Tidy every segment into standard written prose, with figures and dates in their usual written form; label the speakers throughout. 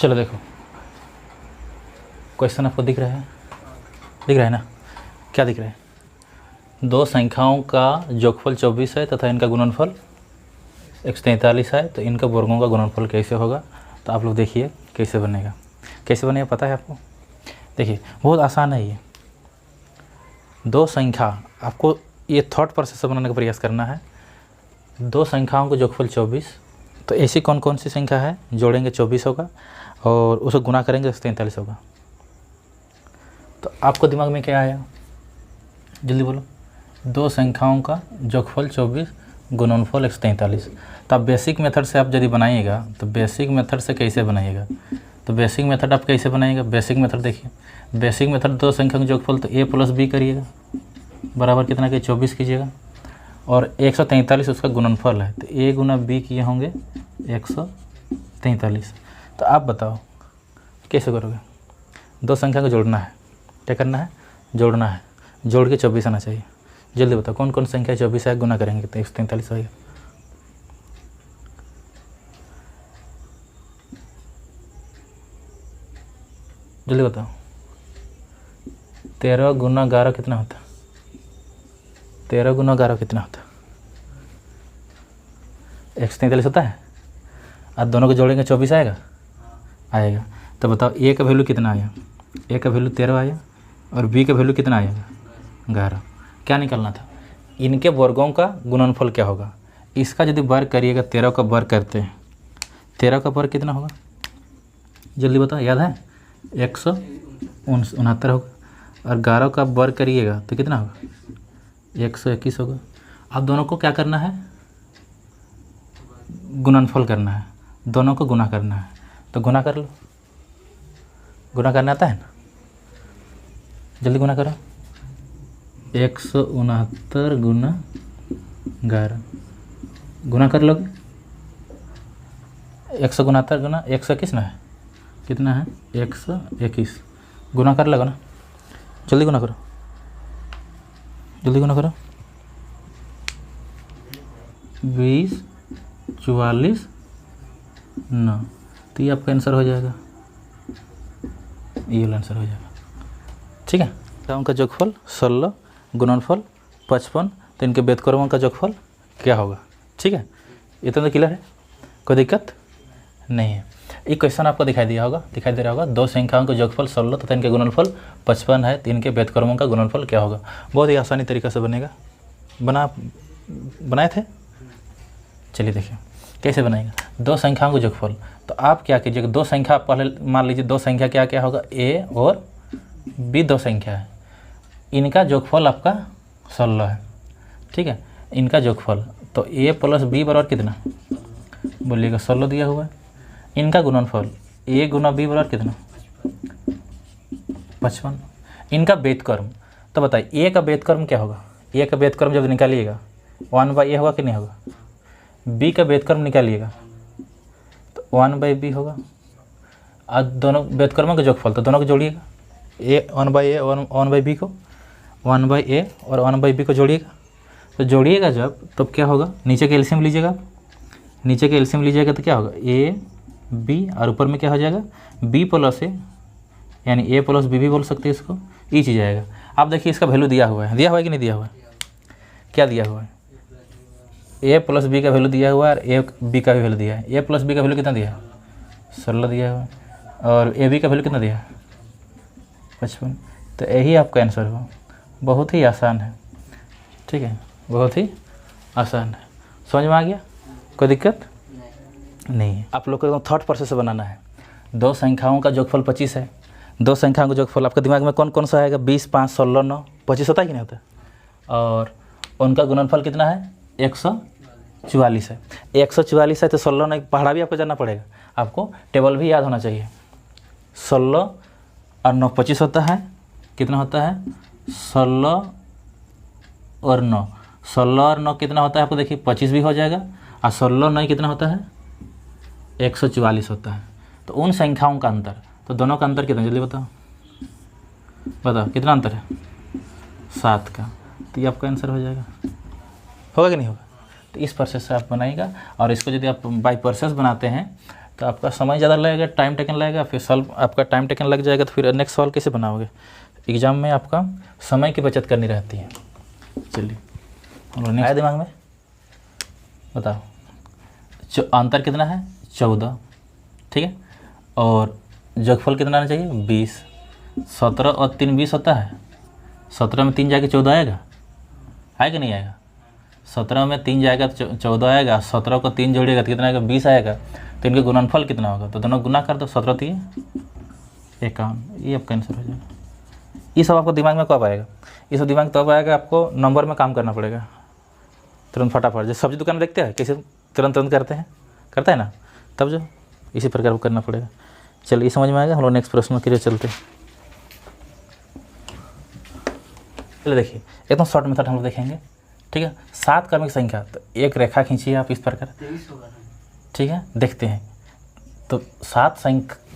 Speaker 1: चलो देखो, क्वेश्चन आपको दिख रहा है? दिख रहा है ना? क्या दिख रहा है? दो संख्याओं का जोगफल 24 है तथा इनका गुणनफल 143 है, तो इनका वर्गों का गुणनफल कैसे होगा? तो आप लोग देखिए कैसे बनेगा। कैसे बनेगा पता है आपको? देखिए बहुत आसान है ये। दो संख्या, आपको ये थॉट प्रोसेस से बनाने का प्रयास करना है। दो संख्याओं का जोगफल 24, तो ऐसी कौन कौन सी संख्या है? जोड़ेंगे 24 होगा और उसे गुना करेंगे 143 होगा। तो आपको दिमाग में क्या आया? जल्दी बोलो। दो संख्याओं का जोगफल 24, गुणनफल 143। तो आप बेसिक मेथड से आप यदि बनाइएगा तो बेसिक मेथड से कैसे बनाइएगा? तो बेसिक मेथड आप कैसे बनाइएगा? बेसिक मेथड देखिए, बेसिक मेथड दो संख्या का जोगफल तो a प्लस b करिएगा, बराबर कितना कि 24 कीजिएगा, और 143 उसका गुणनफल है, तो a गुना b किए होंगे 143। तो आप बताओ कैसे करोगे? दो संख्या को जोड़ना है, क्या करना है? जोड़ना है, जोड़ के 24 आना चाहिए। जल्दी बताओ कौन कौन संख्या 24 है, गुना करेंगे तो 143 होगा। जल्दी बताओ। 13 गुना 11 कितना होता है? 13 गुना 11 कितना होता है? 143 होता है। अब दोनों को जोड़ेंगे 24 आएगा? आएगा। तो बताओ a का वैल्यू कितना आया? a का वैल्यू 13 आया और b का वैल्यू कितना आएगा? 11। क्या निकालना था? इनके वर्गों का गुणनफल क्या होगा? इसका यदि वर्ग करिएगा, 13 का वर्ग करते हैं, 13 का वर्ग कितना होगा? जल्दी बताओ, याद है? 169 होगा। और 11 का वर्ग करिएगा तो कितना होगा? 121 होगा। अब दोनों को क्या करना है? गुणनफल करना है, दोनों को गुना करना है। तो गुना कर लो। गुना करना आता है ना? जल्दी गुना करो। 169 गुना 11 गुना कर लोगे? 169 गुना 121 ना है, कितना है? 121। गुना कर लगो ना, जल्दी गुना करो, जल्दी गुना करो। 20 44 9, तो ये आपका आंसर हो जाएगा, ये वाला आंसर हो जाएगा। ठीक है। तो उनका जोगफल 16, गुणनफल 55, तो इनके व्युत्क्रमों का जोगफल क्या होगा? ठीक है, इतना तो क्लियर है, कोई दिक्कत नहीं है। एक क्वेश्चन आपको दिखाई दे रहा होगा। दो संख्याओं का जोगफल 16 तथा इनके गुणनफल 55 है, तो इनके व्युत्क्रमों का गुणनफल क्या होगा? बहुत ही आसानी तरीक़ा से बनेगा। बनाए थे? चलिए देखिए कैसे बनाएगा। दो संख्याओं का जोगफल, तो आप क्या कीजिएगा? दो संख्या पहले मान लीजिए, दो संख्या क्या क्या होगा? a और b दो संख्या है, इनका जोगफल आपका 16 है। ठीक है, इनका जोगफल तो a प्लस b बराबर कितना? बोलिएगा 16 दिया हुआ है। इनका गुणनफल a गुना b बराबर कितना? 55। इनका व्युत्क्रम, तो बताइए a का व्युत्क्रम क्या होगा? a का व्युत्क्रम जब निकालिएगा 1/a होगा कि नहीं होगा? b का व्युत्क्रम निकालिएगा तो 1/b होगा। आज दोनों व्युत्क्रमों का जोगफल, तो दोनों को जोड़िएगा, a 1/a और 1/b को, 1/a और 1/b को जोड़िएगा। तो जोड़िएगा जब, तब क्या होगा? नीचे के एलसीएम लीजिएगा आप, नीचे के एलसीएम लीजिएगा तो क्या होगा? a b, और ऊपर में क्या हो जाएगा? b प्लस a, यानी a प्लस b भी बोल सकते हैं इसको, ये चीज़ आएगा। आप देखिए इसका वैल्यू दिया हुआ है कि नहीं दिया हुआ है? क्या दिया हुआ है? a प्लस b का वैल्यू दिया हुआ है और a b का भी वैल्यू दिया है। a प्लस b का वैल्यू कितना दिया है? 16 दिया हुआ है, और a b का वैल्यू कितना दिया है? 55। तो यही आपका आंसर हो। बहुत ही आसान है। ठीक है, बहुत ही आसान है। समझ में आ गया? कोई दिक्कत नहीं है। आप लोग को एकदम थॉट प्रोसेस से बनाना है। दो संख्याओं का जोगफल 25 है। दो संख्याओं का जोगफल आपके दिमाग में कौन कौन सा आएगा? 20 5 16 9 25 होता है कि नहीं होता? और उनका गुणनफल कितना है? 144 है। 144 है तो 16 नहीं, पहाड़ा भी आपको जानना पड़ेगा, आपको टेबल भी याद होना चाहिए। 16 और 9 25 होता है। कितना होता है? 16 और 9, 16 और 9 कितना होता है? आपको देखिए 25 भी हो जाएगा, और 16 9 कितना होता है? 144 होता है। तो उन संख्याओं का अंतर, तो दोनों का अंतर कितना? जल्दी बताओ, बताओ कितना अंतर है? 7 का। तो ये आपका आंसर हो जाएगा। होगा कि नहीं होगा? तो इस प्रोसेस से आप बनाइएगा, और इसको यदि आप बाई प्रोसेस बनाते हैं तो आपका समय ज़्यादा लगेगा, टाइम टेकन लगेगा, फिर सॉल्व आपका टाइम टेकन लग जाएगा, तो फिर नेक्स्ट सॉल्व कैसे बनाओगे। एग्ज़ाम में आपका समय की बचत करनी रहती है। चलिए आया दिमाग में, बताओ। अंतर कितना है 14, ठीक है, और जोगफल कितना आना चाहिए 20। 17 और 3 20 होता है, 17 में 3 जाके 14 आएगा कि नहीं आएगा। 17 में 3 जाएगा तो 14 आएगा, 17 को 3 जोड़िएगा तो कितना आएगा 20 आएगा। तो इनके गुणनफल कितना होगा, तो दोनों गुना कर दो, 17 3 51, ये आपका आंसर हो जाएगा। ये सब आपको दिमाग में कब आएगा, ये सब दिमाग तब आएगा आपको नंबर में काम करना पड़ेगा तुरंत फटाफट। जैसे सब्जी दुकान में देखते हैं कैसे तुरंत करता है ना, तब जो इसी प्रकार करना पड़ेगा। चलिए समझ में आएगा। हम लोग नेक्स्ट प्रश्न के लिए चलते हैं। चलिए देखिए एकदम शॉर्ट मेथड हम लोग देखेंगे, ठीक है। 7 क्रमिक संख्या, तो एक रेखा खींचिए आप इस प्रकार, ठीक है। देखते हैं तो 7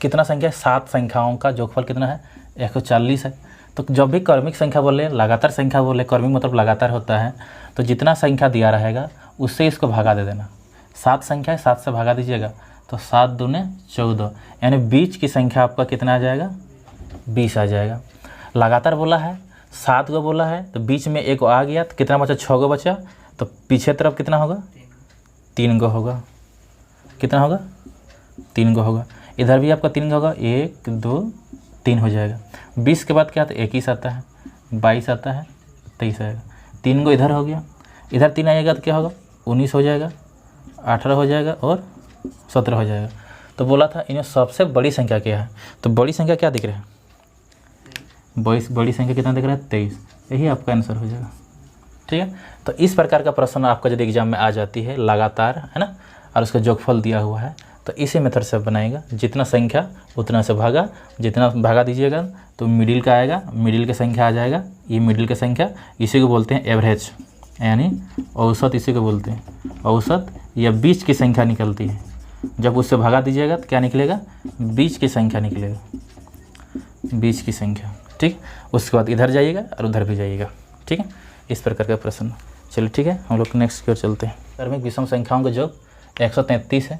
Speaker 1: कितना संख्या है, 7 संख्याओं का जोगफल कितना है 140 है। तो जब भी क्रमिक संख्या बोले, लगातार संख्या बोले, क्रमिक मतलब लगातार होता है, तो जितना संख्या दिया रहेगा उससे इसको भागा दे देना। 7 संख्या है, 7 से भागा दीजिएगा, तो 7 दूने 14, यानी बीच की संख्या आपका कितना आ जाएगा 20 आ जाएगा। लगातार बोला है, 7 गो बोला है, तो बीच में एक आ गया तो कितना बचा 6 गो बचा, तो पीछे तरफ कितना होगा 3 गो होगा। कितना होगा 3 गो होगा। इधर भी आपका 3 गो होगा, 1 2 3 हो जाएगा। 20 के बाद क्या आता है 21 आता है, 22 आता है, 23 आएगा। 3 गो इधर हो गया, इधर 3 आएगा तो क्या होगा 19 हो जाएगा, 18 हो जाएगा और 17 हो जाएगा। तो बोला था इनमें सबसे बड़ी संख्या क्या है, तो बड़ी संख्या क्या दिख रहा है, बड़ी संख्या कितना दिख रहा है 23। यही आपका आंसर हो जाएगा, ठीक है। तो इस प्रकार का प्रश्न आपका यदि एग्जाम में आ जाती है लगातार, है ना, और उसका जोगफल दिया हुआ है, तो इसी मेथड से बनाएगा। जितना संख्या उतना से भागा, जितना भागा दीजिएगा तो मिडिल का आएगा, मिडिल की संख्या आ जाएगा। ये मिडिल की संख्या, इसी को बोलते हैं एवरेज, यानी औसत इसी को बोलते हैं। औसत या बीच की संख्या निकलती है, जब उससे भागा दीजिएगा तो क्या निकलेगा बीच की संख्या निकलेगा, बीच की संख्या, ठीक। उसके बाद इधर जाइएगा और उधर भी जाइएगा, ठीक है। इस प्रकार का प्रश्न। चलिए ठीक है, हम लोग नेक्स्ट की ओर चलते हैं। क्रमिक विषम संख्याओं का योग 133 है,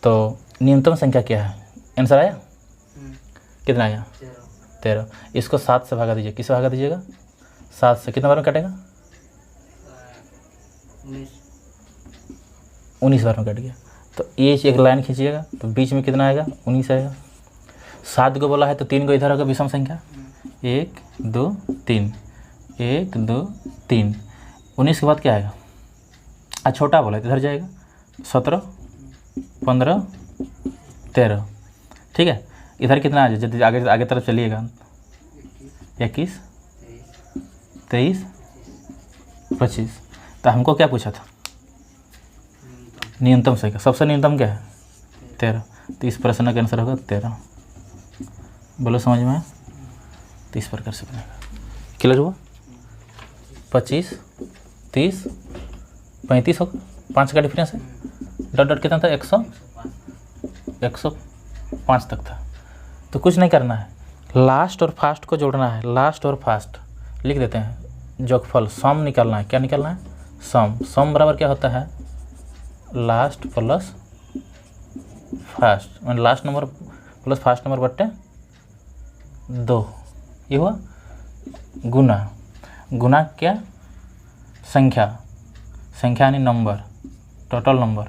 Speaker 1: तो न्यूनतम संख्या क्या है, आंसर आया कितना आया 13। इसको 7 से भागा दीजिए, किससे भागा दीजिएगा 7 से, कितना बार में कटेगा 19 बार में कट गया। तो ये एक लाइन खींचिएगा तो बीच में कितना आएगा 19 आएगा। 7 को बोला है तो 3 को इधर होगा विषम संख्या, 1 2 3, 1 2 3। 19 के बाद क्या आएगा, छोटा बोला तो इधर जाएगा 17 15 13, ठीक है। इधर कितना आ जाए, आगे आगे तरफ चलिएगा 21 23 25। तो हमको क्या पूछा था न्यूनतम संख्या, सबसे न्यूनतम क्या है 13। तो इस प्रश्न का आंसर होगा 13। बोलो समझ में, तो इस प्रकार से बनेगा। क्लियर हुआ। 25 30 35 होगा, 5 का डिफरेंस है। डॉट डॉट कितना था 105 तक था। तो कुछ नहीं करना है, लास्ट और फास्ट को जोड़ना है। लास्ट और फास्ट लिख देते हैं, जोगफल सम निकालना है। क्या निकालना है सम। सम बराबर क्या होता है लास्ट प्लस फास्ट, मतलब last number plus fast number बट्टे 2। ये हुआ गुना। गुना क्या संख्या, संख्या यानी number, total number,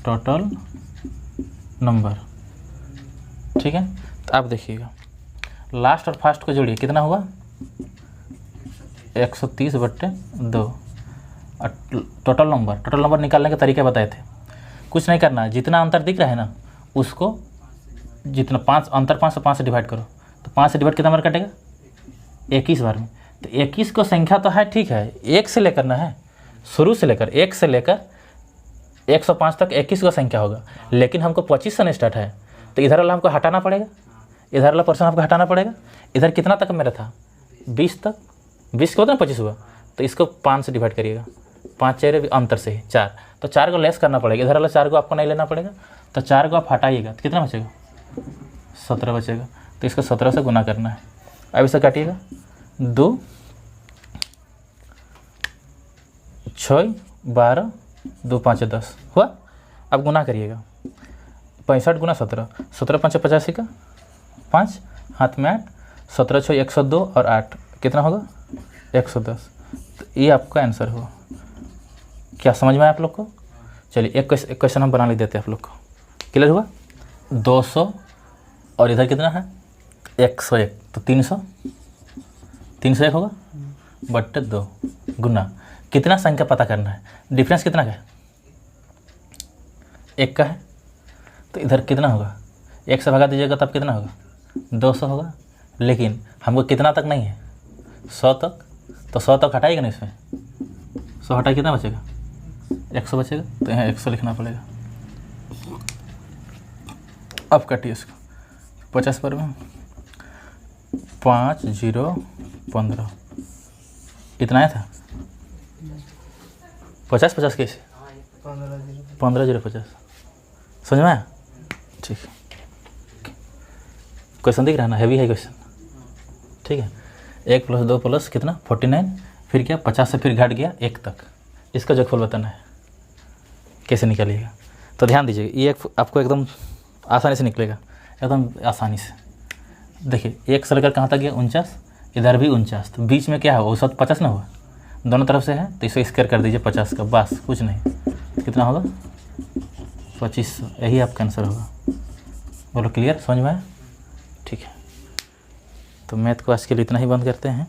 Speaker 1: total number, ठीक है। तो आप देखिएगा लास्ट और फास्ट को जोड़िए, कितना हुआ 130 बट्टे 2। और टोटल नंबर निकालने के तरीके बताए थे। कुछ नहीं करना है, जितना अंतर दिख रहा है ना उसको जितना 5 अंतर 5 से 5 से डिवाइड करो, तो 5 से डिवाइड कितना बार कटेगा 21 बार में। तो 21 को संख्या तो है, ठीक है, 1 से लेकर ना है, शुरू से लेकर 1 से लेकर 105 तक 21 का संख्या होगा। लेकिन हमको 25 से स्टार्ट है, तो इधर वाला हमको हटाना पड़ेगा, इधर वाला पर्सन आपको हटाना पड़ेगा। इधर कितना तक मेरा था 20 तक, 20 के बाद ना 25 हुआ, तो इसको 5 से डिवाइड करिएगा, 5 चेहरे अंतर से ही 4, तो 4 को लेस करना पड़ेगा। इधर वाला 4 को आपको नहीं लेना पड़ेगा, तो 4 को आप हटाइएगा तो कितना बचेगा 17 बचेगा। तो इसको 17 से गुना करना है। अब इसे काटिएगा, 2 6 12 2 5 10 हुआ। अब गुना करिएगा, 65 गुना 17, 17 5 85 का 5 हाथ में 8, 17 6 102 और 8 कितना होगा 110। तो ये आपका आंसर होगा। क्या समझ में आया आप लोग को? चलिए एक क्वेश्चन हम बना ले देते हैं आप लोग को। क्लियर हुआ? 200 और इधर कितना है 101, तो 301 होगा बट्टे 2 गुना कितना संख्या पता करना है, डिफरेंस कितना का है 1 का है, तो इधर कितना होगा 1 से भगा दीजिएगा तब कितना होगा 200 होगा। लेकिन हमको कितना तक नहीं है 100 तक, तो 100 तक हटाएगा ना, इसमें 100 हटाए कितना बचेगा 100 बचेगा, तो यहाँ 100 लिखना पड़ेगा। अब काटिए इसको 50 पर में 5 0 15 इतना आया था 50 50 कैसे 15 0 50 समझ में आया? ठीक है, क्वेश्चन दिख रहा है ना, हैवी है क्वेश्चन। ठीक है, 1 + 2 + कितना 49, फिर क्या 50 से फिर घट गया 1 तक, इसका जोगफल बताना है, कैसे निकालिएगा। तो ध्यान दीजिएगा, ये आपको एकदम आसानी से निकलेगा, एकदम आसानी से। देखिए 1 से लेकर कहाँ तक गया 49, इधर भी 49, तो बीच में क्या है औसत 50 ना हुआ, दोनों तरफ से है, तो इसे स्क्वायर कर दीजिए 50 का, बस कुछ नहीं, कितना होगा 2500। यही आपका आंसर होगा। बोलो क्लियर, समझ में आया? ठीक है, तो मैथ को आज के लिए इतना ही बंद करते हैं।